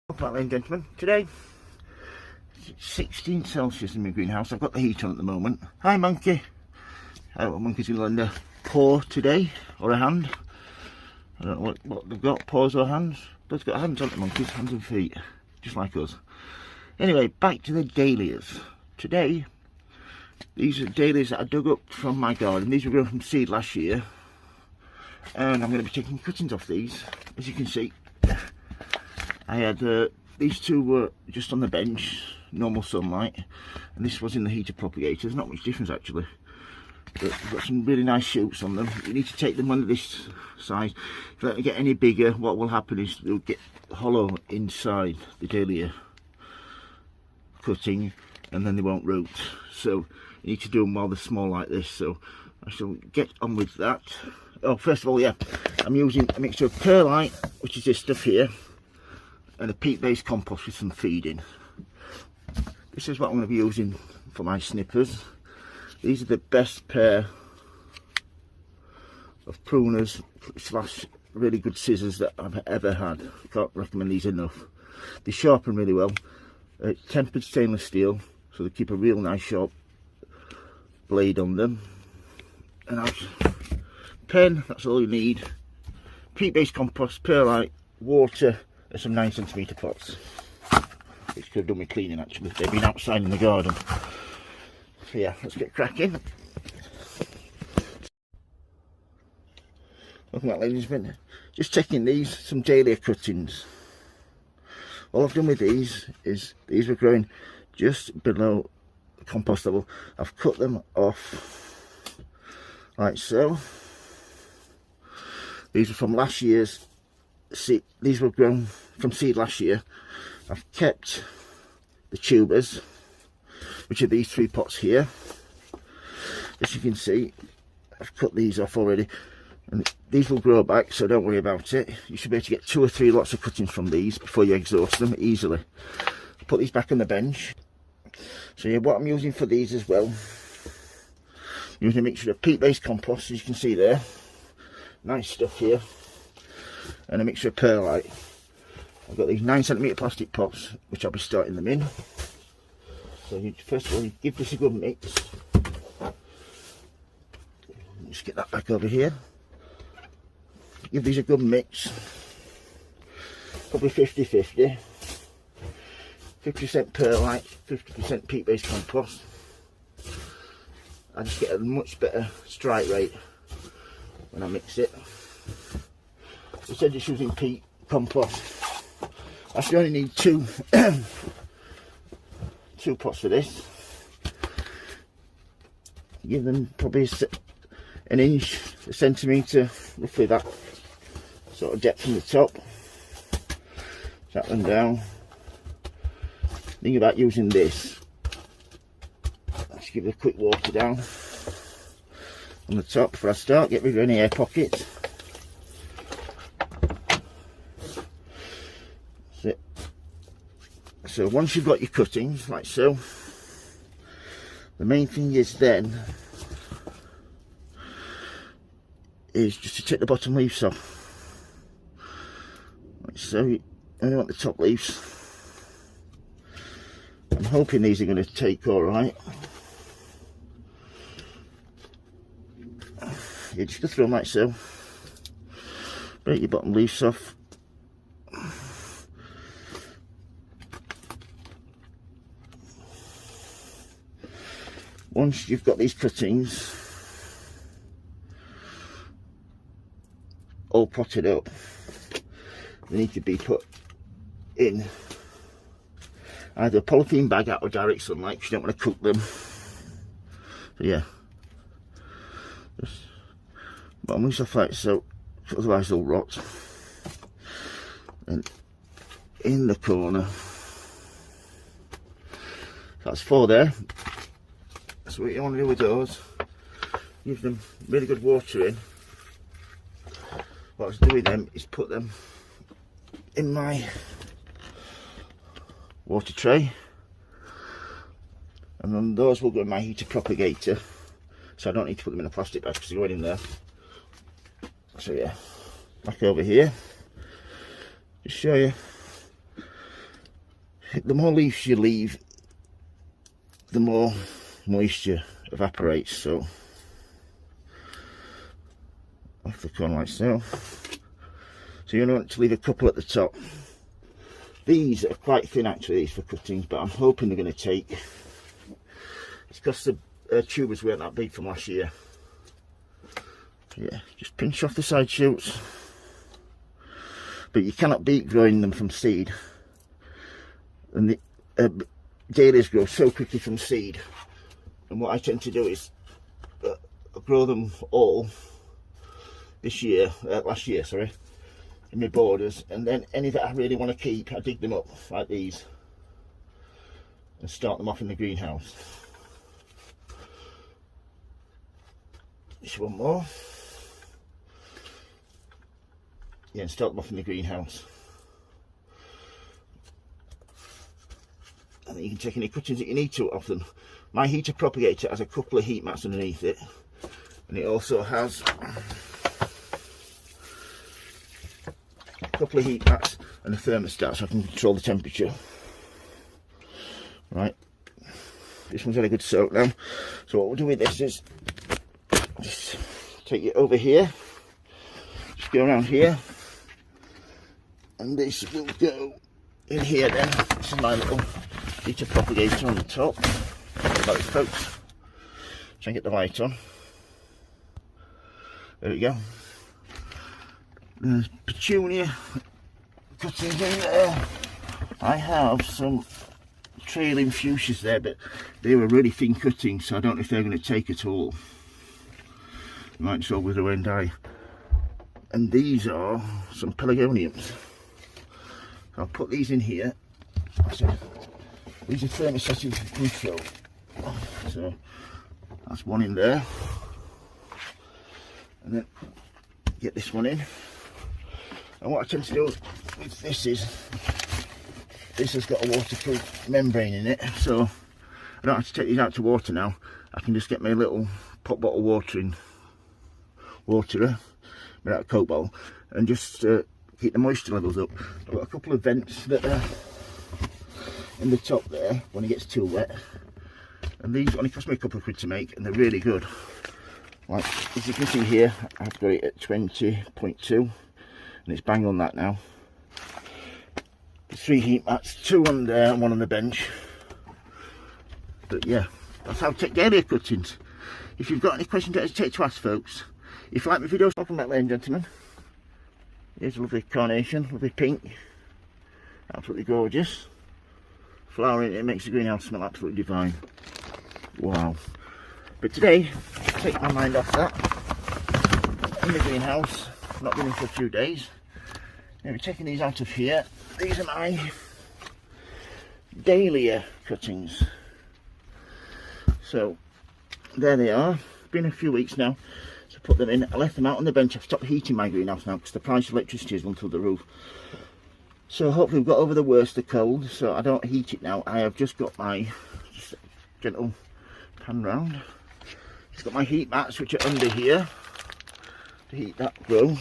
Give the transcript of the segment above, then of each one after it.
Right, ladies and gentlemen, today it's 16 Celsius in my greenhouse. I've got the heat on at the moment. Hi monkey. Monkey's going to lend a paw today, or a hand. I don't know what they've got, paws or hands. They've got hands on the monkeys, hands and feet, just like us. Anyway, back to the dahlias. Today, these are dahlias that I dug up from my garden. These were grown from seed last year. And I'm going to be taking cuttings off these. As you can see, I had these two were just on the bench, normal sunlight, and this was in the heater propagator. There's not much difference actually, but we've got some really nice shoots on them. You need to take them under this size. If they don't get any bigger, what will happen is they'll get hollow inside the dahlia cutting, and then they won't root. So you need to do them while they're small like this. So I shall get on with that. Oh, first of all, yeah, I'm using a mixture of perlite, which is this stuff here, and a peat-based compost with some feeding. This is what I'm going to be using for my snippers. These are the best pair of pruners slash really good scissors that I've ever had. I can't recommend these enough. They sharpen really well. Tempered stainless steel, so they keep a real nice sharp blade on them. And pen, that's all you need. Peat-based compost, perlite, water, and some 9cm pots, which could have done with cleaning actually. They've been outside in the garden. So yeah, let's get cracking. Welcome back, ladies and gentlemen. Just taking these, some dahlia cuttings. All I've done with these is, these were growing just below compost level. I've cut them off like so. These are from last year's seed. These were grown from seed last year. I've kept the tubers, which are these 3 pots here. As you can see, I've cut these off already, and these will grow back, so don't worry about it. You should be able to get 2 or 3 lots of cuttings from these before you exhaust them easily. Put these back on the bench. So yeah, what I'm using for these as well, using a mixture of peat-based compost, as you can see there, nice stuff here, and a mixture of perlite. I've got these 9cm plastic pots, which I'll be starting them in. So you, first of all, you give this a good mix. Just get that back over here. Give these a good mix, probably 50-50. 50% perlite, 50% peat-based compost. I just get a much better strike rate when I mix it. Instead of just using peat compost, I should only need 2 pots for this. Give them probably an inch, a centimetre, roughly that sort of depth from the top. Tap them down. Think about using this. Let's give it a quick water down on the top before I start. Get rid of any air pockets. That's it. So once you've got your cuttings like so, the main thing is then is just to take the bottom leaves off like so. You only want the top leaves. I'm hoping these are going to take all right. You just go through them like so. Break your bottom leaves off. Once you've got these cuttings all potted up, they need to be put in either a polythene bag out of direct sunlight because you don't want to cook them. So yeah, just bottom leaves off like so, otherwise they'll rot. And in the corner, that's 4 there. So what you want to do with those, give them really good watering. What I was doing them is put them in my water tray, and then those will go in my heater propagator, so I don't need to put them in a plastic bag because they're going in there. So yeah, back over here, just show you the more leaves you leave, the more moisture evaporates. So off the corner like so. So you want to leave a couple at the top. These are quite thin actually, these for cuttings, but I'm hoping they're going to take. It's because the tubers weren't that big from last year. Yeah, just pinch off the side shoots. But you cannot beat growing them from seed. And the dahlias grow so quickly from seed. And what I tend to do is grow them all last year, sorry, in my borders, and then any that I really want to keep, I dig them up like these and start them off in the greenhouse. Just one more. Yeah, and start them off in the greenhouse. And then you can take any cuttings that you need to off them. My heater propagator has a couple of heat mats underneath it, and it also has a couple of heat mats and a thermostat, so I can control the temperature. Right, this one's had a good soak now. So what we'll do with this is just take it over here, just go around here, and this will go in here then. This is my little heater propagator on the top. Like this, folks. Try and get the light on. There we go. There's petunia cuttings in there. I have some trailing fuchsias there, but they were really thin cuttings, so I don't know if they're going to take at all. They might just all wither away and die. And these are some pelargoniums. I'll put these in here. So these are thermostatic control. So that's one in there. And then get this one in. And what I tend to do with this is, this has got a waterproof membrane in it, so I don't have to take these out to water now. I can just get my little pop bottle waterer, my little Coke bottle, and just keep the moisture levels up. I've got a couple of vents that are in the top there when it gets too wet, and these only cost me a couple of quid to make, and they're really good. Like, as you can see here, I've got it at 20.2, and it's bang on that now. There's 3 heat mats, 2 on there and 1 on the bench. But yeah, that's how I take dahlia cuttings. If you've got any questions, don't hesitate to ask, folks. If you like my videos, welcome back, ladies and gentlemen. Here's a lovely carnation, lovely pink, absolutely gorgeous. Flowering, it makes the greenhouse smell absolutely divine. Wow. But today, take my mind off that. In the greenhouse, not been in for a few days. Now we're taking these out of here. These are my dahlia cuttings. So there they are. Been a few weeks now to put them in. I left them out on the bench. I've stopped heating my greenhouse now because the price of electricity has gone through the roof. So hopefully we've got over the worst of cold, so I don't heat it now. I have just got my gentle pan round. Just got my heat mats which are under here to heat that row,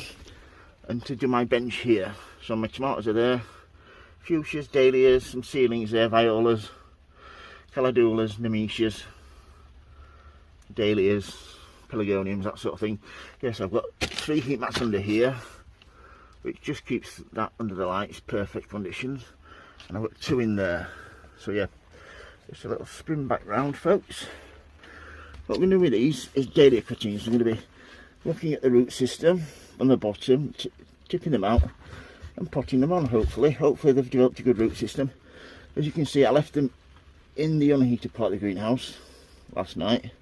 and to do my bench here. So my tomatoes are there, fuchsias, dahlias, some ceilings there, violas, caladulas, nemesias, dahlias, pelargoniums, that sort of thing. Yes, I've got 3 heat mats under here, which just keeps that under the lights, perfect conditions. And I've got 2 in there. So yeah, just a little spin back round, folks. What we're going to do with these is dahlia cuttings. I'm going to be looking at the root system on the bottom, tipping them out and potting them on, hopefully. Hopefully they've developed a good root system. As you can see, I left them in the unheated part of the greenhouse last night,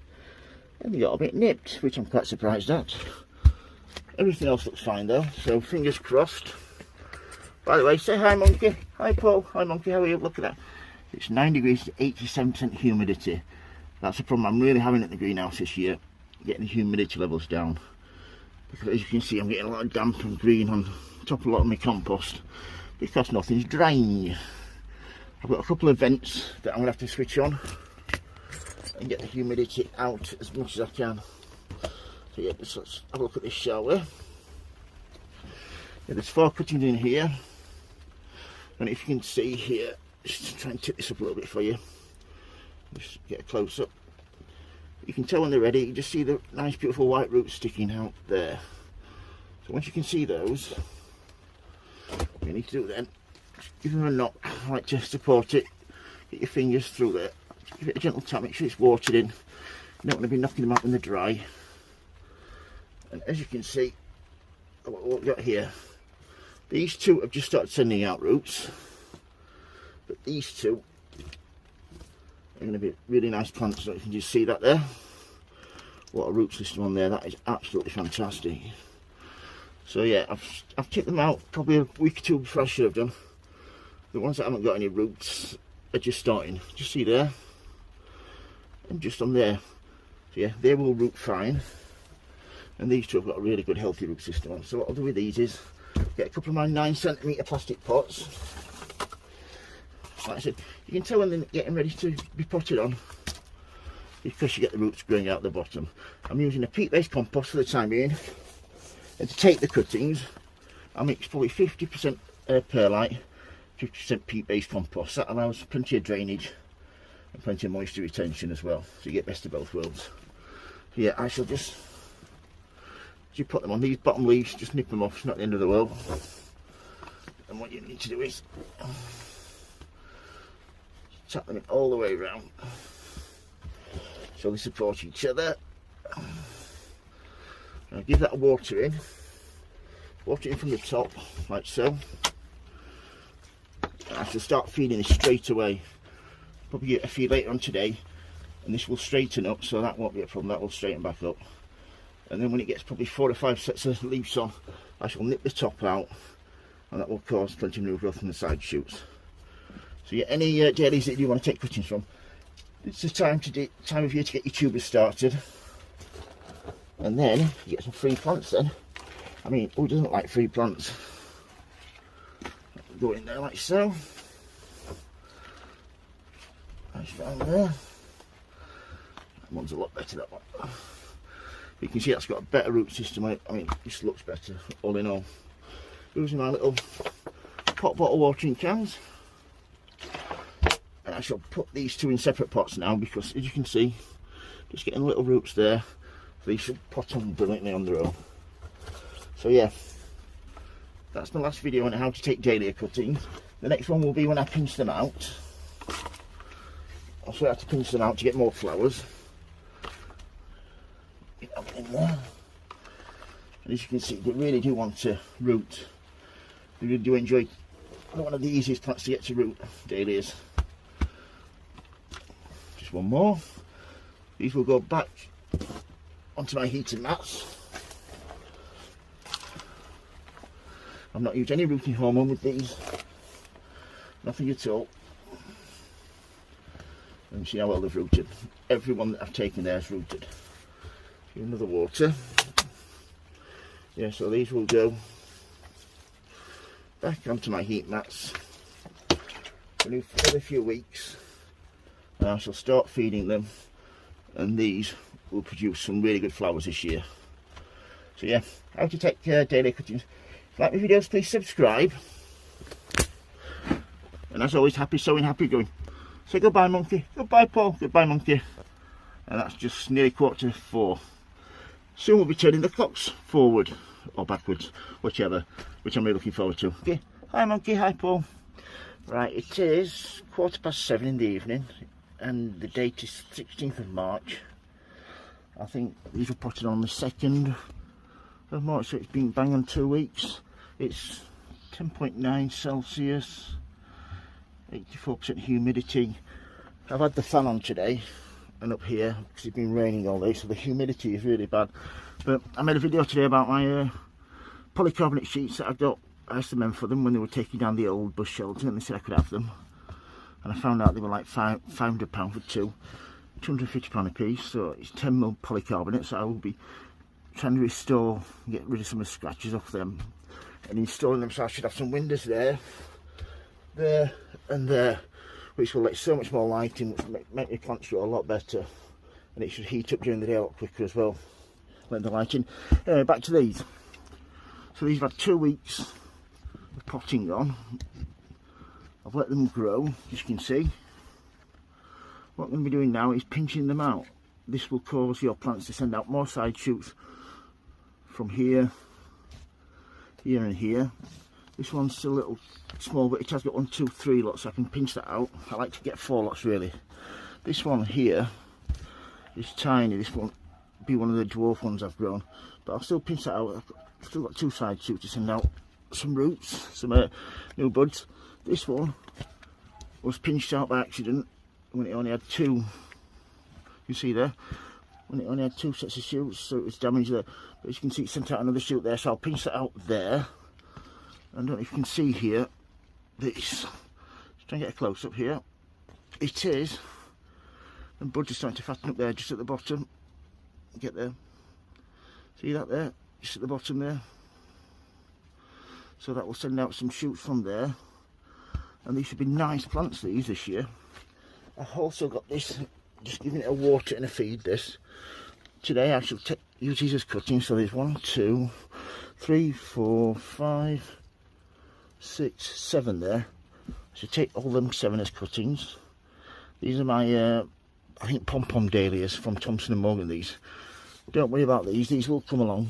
and they got a bit nipped, which I'm quite surprised at. Everything else looks fine though, so fingers crossed. By the way, say hi, monkey. Hi, Paul. Hi, monkey. How are you? Look at that. It's 9 degrees to 87% humidity. That's a problem I'm really having at the greenhouse this year, getting the humidity levels down. Because as you can see, I'm getting a lot of damp and green on top of a lot of my compost because nothing's drying. I've got a couple of vents that I'm going to have to switch on and get the humidity out as much as I can. So yeah, let's have a look at this, shall we? Yeah, there's 4 cuttings in here, and if you can see here, just to try and tip this up a little bit for you. Just get a close up. You can tell when they're ready. You just see the nice beautiful white roots sticking out there. So once you can see those, what you need to do then, give them a knock, like to support it. Get your fingers through there. Give it a gentle tap, make sure it's watered in. You don't want to be knocking them out when they're dry. And as you can see, what we've got here, these two have just started sending out roots, but these two are going to be really nice plants. So you can just see that there. What a root system on there. That is absolutely fantastic. So yeah, I've kicked them out probably a week or two before I should have done. The ones that haven't got any roots are just starting. Just see there, and just on there. So yeah, they will root fine. And these two have got a really good healthy root system on. So what I'll do with these is get a couple of my 9cm plastic pots. Like I said, you can tell when they're getting ready to be potted on because you get the roots growing out the bottom. I'm using a peat-based compost for the time being. And to take the cuttings, I mix probably 50% perlite, 50% peat-based compost. That allows plenty of drainage and plenty of moisture retention as well. So you get best of both worlds. So yeah, I shall just... you put them on these bottom leaves, just nip them off, it's not the end of the world. And what you need to do is tap them in all the way around so they support each other. Now give that a water in from the top like so. And I shall start feeding this straight away, probably get a feed later on today, and this will straighten up, so that won't be a problem, that will straighten back up. And then when it gets probably 4 or 5 sets of leaves on, I shall nip the top out, and that will cause plenty of new growth in the side shoots. So yeah, any dahlias that you want to take cuttings from, it's the time of year to get your tubers started. And then you get some free plants then. I mean, who doesn't like free plants? Go in there like so. Nice round there. That one's a lot better, that one. You can see that's got a better root system. I mean, this looks better all in all. Using my little pot bottle watering cans, and I shall put these two in separate pots now because, as you can see, just getting little roots there. These should pot on brilliantly on their own. So yeah, that's my last video on how to take dahlia cuttings. The next one will be when I pinch them out. I'll show you how to pinch them out to get more flowers. In there, and as you can see, they really do want to root. They really do enjoy. One of the easiest plants to get to root, dahlias. Just one more. These will go back onto my heating mats. I've not used any rooting hormone with these, nothing at all. And you see how well they've rooted. Everyone that I've taken there is rooted. Another water. Yeah, so these will go back onto my heat mats for a few weeks, and I shall start feeding them, and these will produce some really good flowers this year. So yeah, how to take dahlia cuttings. If you like my videos, please subscribe, and as always, happy sowing, happy growing. Say goodbye, monkey. Goodbye, Paul. Goodbye, monkey. And that's just nearly 4:15. Soon we'll be turning the clocks forward or backwards, whichever, which I'm really looking forward to. Okay, hi monkey, hi Paul. Right, it is 7:15 in the evening, and the date is 16th of March. I think these were potted on the 2nd of March, so it's been bang on 2 weeks. It's 10.9 Celsius, 84% humidity. I've had the fan on today and up here because it's been raining all day, so the humidity is really bad. But I made a video today about my polycarbonate sheets that I got. I asked the men for them when they were taking down the old bush shelter, and they said I could have them, and I found out they were like £500 for two, £250 a piece. So it's 10mm polycarbonate, so I will be trying to restore, get rid of some of the scratches off them and installing them, so I should have some windows there and there, which will let so much more light in, which will make my plants grow a lot better, and it should heat up during the day a lot quicker as well, letting the light in. Anyway, back to these. So these have had 2 weeks of potting on. I've I've let them grow, as you can see. What I'm going to be doing now is pinching them out. This will cause your plants to send out more side shoots from here, here and here. This one's still a little small, but it has got 1, 2, 3 lots, so I can pinch that out. I like to get 4 lots really. This one here is tiny. This won't be one of the dwarf ones I've grown, but I'll still pinch that out. I've still got 2 side shoots to send out some roots, some new buds. This one was pinched out by accident when it only had 2. You see there, when it only had 2 sets of shoots, so it was damaged there. But as you can see, it sent out another shoot there, so I'll pinch that out there. I don't know if you can see here, this, just try and get a close up here. It is, and buds are starting to fatten up there, just at the bottom. Get there, see that there, just at the bottom there. So that will send out some shoots from there, and these should be nice plants these this year. I've also got this, just giving it a water and a feed. This today I shall use these as cuttings. So there's 1, 2, 3, 4, 5, 6, 7 there. I should take all them 7 as cuttings. These are my I think pom-pom dahlias from Thompson & Morgan. These, don't worry about these will come along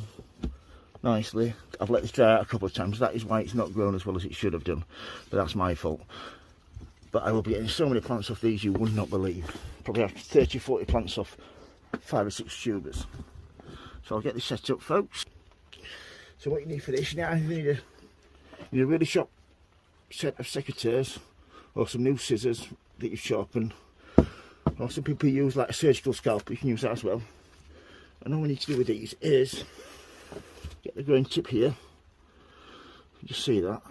nicely. I've let this dry out a couple of times. That is why it's not grown as well as it should have done, but that's my fault. But I will be getting so many plants off these you would not believe. Probably have 30, 40 plants off 5 or 6 tubers. So I'll get this set up, folks. So what you need for this, you need a really sharp set of secateurs, or some new scissors that you've sharpened, or some people use like a surgical scalpel. You can use that as well. And all we need to do with these is get the grain tip here. Just see that.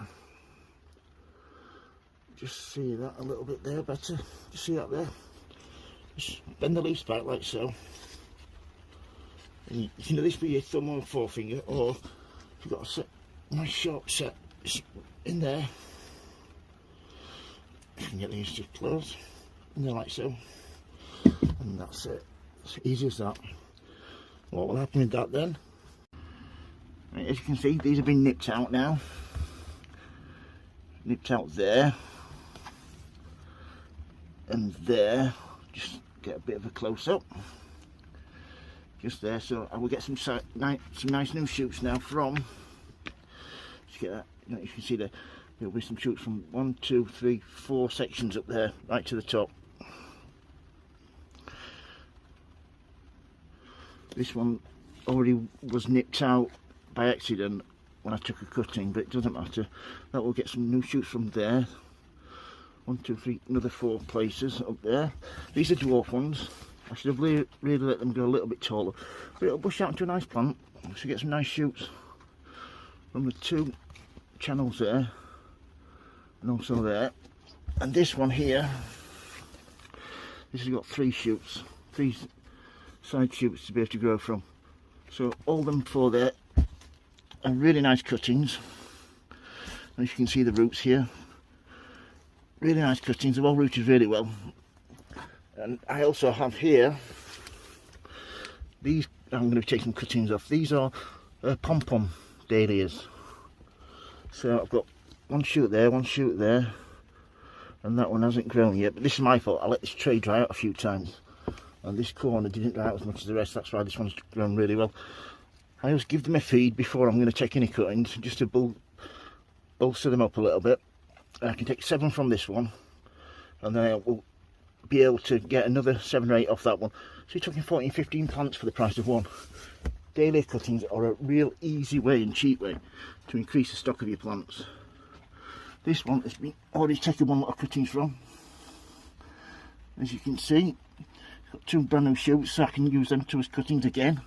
Just see that a little bit there better. Just see that there. Just bend the leaves back like so. And you can do this with your thumb or forefinger, or if you've got a nice sharp set in there, you can get these to close in there like so. And that's it. It's easy as that. What will happen with that then? Right, as you can see, these have been nipped out now. Nipped out there. And there. Just get a bit of a close up. Just there. So I will get some nice new shoots now from. Just get that. You can see there. There'll be some shoots from 1, 2, 3, 4 sections up there, right to the top. This one already was nipped out by accident when I took a cutting, but it doesn't matter. That will get some new shoots from there. 1, 2, 3, another 4 places up there. These are dwarf ones. I should have really let them go a little bit taller, but it'll bush out into a nice plant. So get some nice shoots from the 2 channels there, and also there. And this one here, this has got 3 shoots, 3 side shoots to be able to grow from. So all them 4 there are really nice cuttings. And you can see the roots here, really nice cuttings. They're all rooted really well. And I also have here these. I'm going to be taking cuttings off. These are pom-pom dahlias. So I've got 1 shoot there, 1 shoot there, and that one hasn't grown yet. But this is my fault. I let this tray dry out a few times, and this corner didn't dry out as much as the rest. That's why this one's grown really well. I always give them a feed before I'm going to take any cuttings, just to bolster them up a little bit. And I can take 7 from this one, and then I will be able to get another 7 or 8 off that one. So you're talking 14, 15 plants for the price of 1. Dahlia cuttings are a real easy way and cheap way to increase the stock of your plants. This one has been already taken 1 lot of cuttings from. As you can see, got 2 brand new shoots, so I can use them 2 as cuttings again.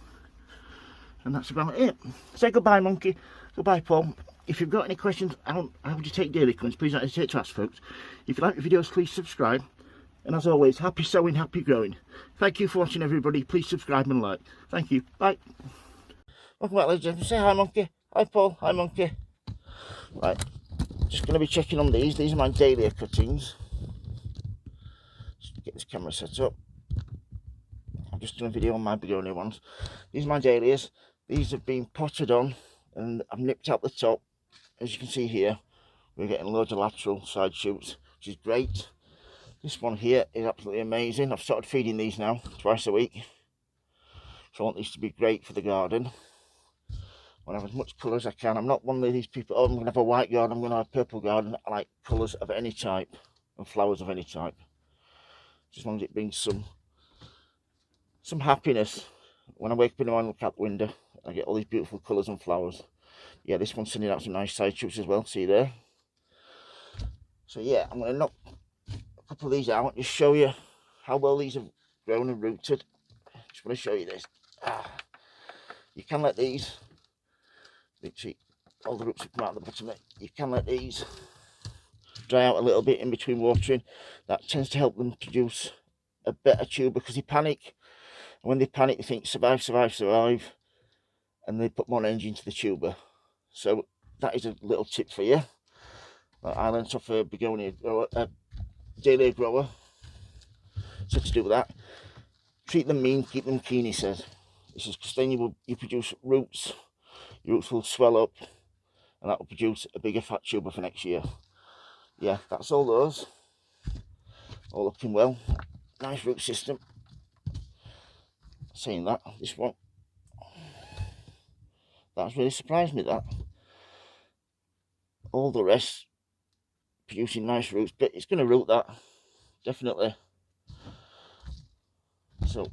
And that's about it. Say goodbye, Monkey. Goodbye, Paul. If you've got any questions, how would you take dahlia cuttings, please don't hesitate to ask, folks. If you like the videos, please subscribe. And as always, happy sowing, happy growing. Thank you for watching, everybody. Please subscribe and like. Thank you. Bye. Welcome back, ladies and gentlemen. Say hi, Monkey. Hi, Paul. Hi, Monkey. Right. Just going to be checking on these. These are my dahlia cuttings. Just get this camera set up. I'm just doing a video on my begonia ones. These are my dahlias. These have been potted on, and I've nipped out the top. As you can see here, we're getting loads of lateral side shoots. which is great. This one here is absolutely amazing. I've started feeding these now twice a week. So I want these to be great for the garden. I want to have as much colour as I can. I'm not one of these people, oh, I'm going to have a white garden, I'm going to have a purple garden. I like colours of any type and flowers of any type. Just as long as it brings some happiness. When I wake up in the morning and look out the window, I get all these beautiful colours and flowers. Yeah, this one's sending out some nice side shoots as well, see there? So yeah, I'm going to knock a couple of these out and just show you how well these have grown and rooted. Just want to show you this. You can let these, see, all the roots have come out of the bottom of it. You can let these dry out a little bit in between watering. That tends to help them produce a better tuber, because they panic. And when they panic, they think survive, survive, survive, and they put more energy into the tuber. So that is a little tip for you. I learned off a begonia grower, a dahlia grower. So to do that, treat them mean, keep them keen, he said. This is because then you produce roots. Your roots will swell up, and that will produce a bigger fat tuber for next year. Yeah, that's all those. All looking well. Nice root system. Saying that, this one, that's really surprised me, that. All the rest producing nice roots, but it's going to root, that, definitely. So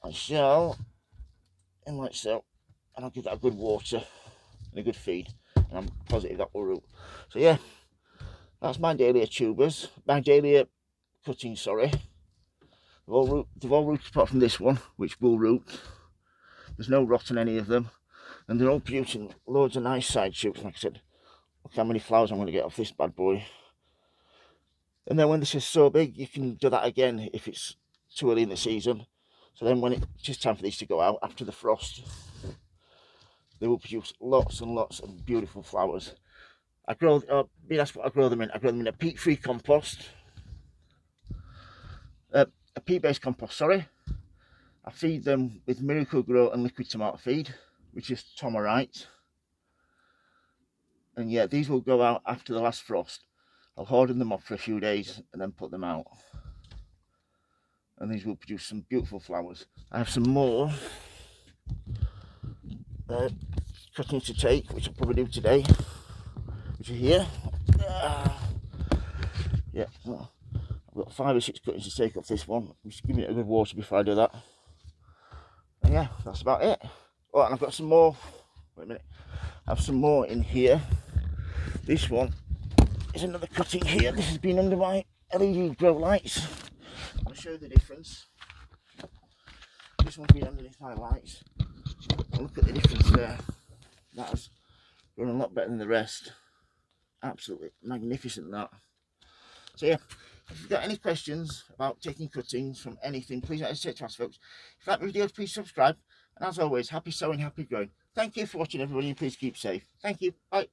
I shall, and like so, and I'll give that a good water and a good feed, and I'm positive that will root. So yeah, that's my dahlia tubers, my dahlia cuttings, sorry. They've all rooted apart from this one, which will root. There's no rot on any of them, and they're all producing loads of nice side shoots. Like I said, look how many flowers I'm going to get off this bad boy. And then when this is so big, you can do that again if it's too early in the season. So then when it's just time for these to go out after the frost, they will produce lots and lots of beautiful flowers. Being asked what I grow them in. I grow them in a peat-free compost. A peat-based compost, sorry. I feed them with Miracle Grow and liquid tomato feed, which is Tomarite. And yeah, these will go out after the last frost. I'll harden them up for a few days and then put them out. And these will produce some beautiful flowers. I have some more cuttings to take, which I'll probably do today, which are here. Yeah, I've got 5 or 6 cuttings to take off this one. I'm just giving it a good water before I do that. And yeah, that's about it. Oh, and I've got some more. Wait a minute. I have some more in here. This one is another cutting here. This has been under my LED grow lights. I'll show you the difference. This one's been underneath my lights. And look at the difference there. That has grown a lot better than the rest. Absolutely magnificent, that. So yeah, if you've got any questions about taking cuttings from anything, please don't hesitate to ask, folks. If you like the video, please subscribe. And as always, happy sowing, happy growing. Thank you for watching, everybody, and please keep safe. Thank you. Bye.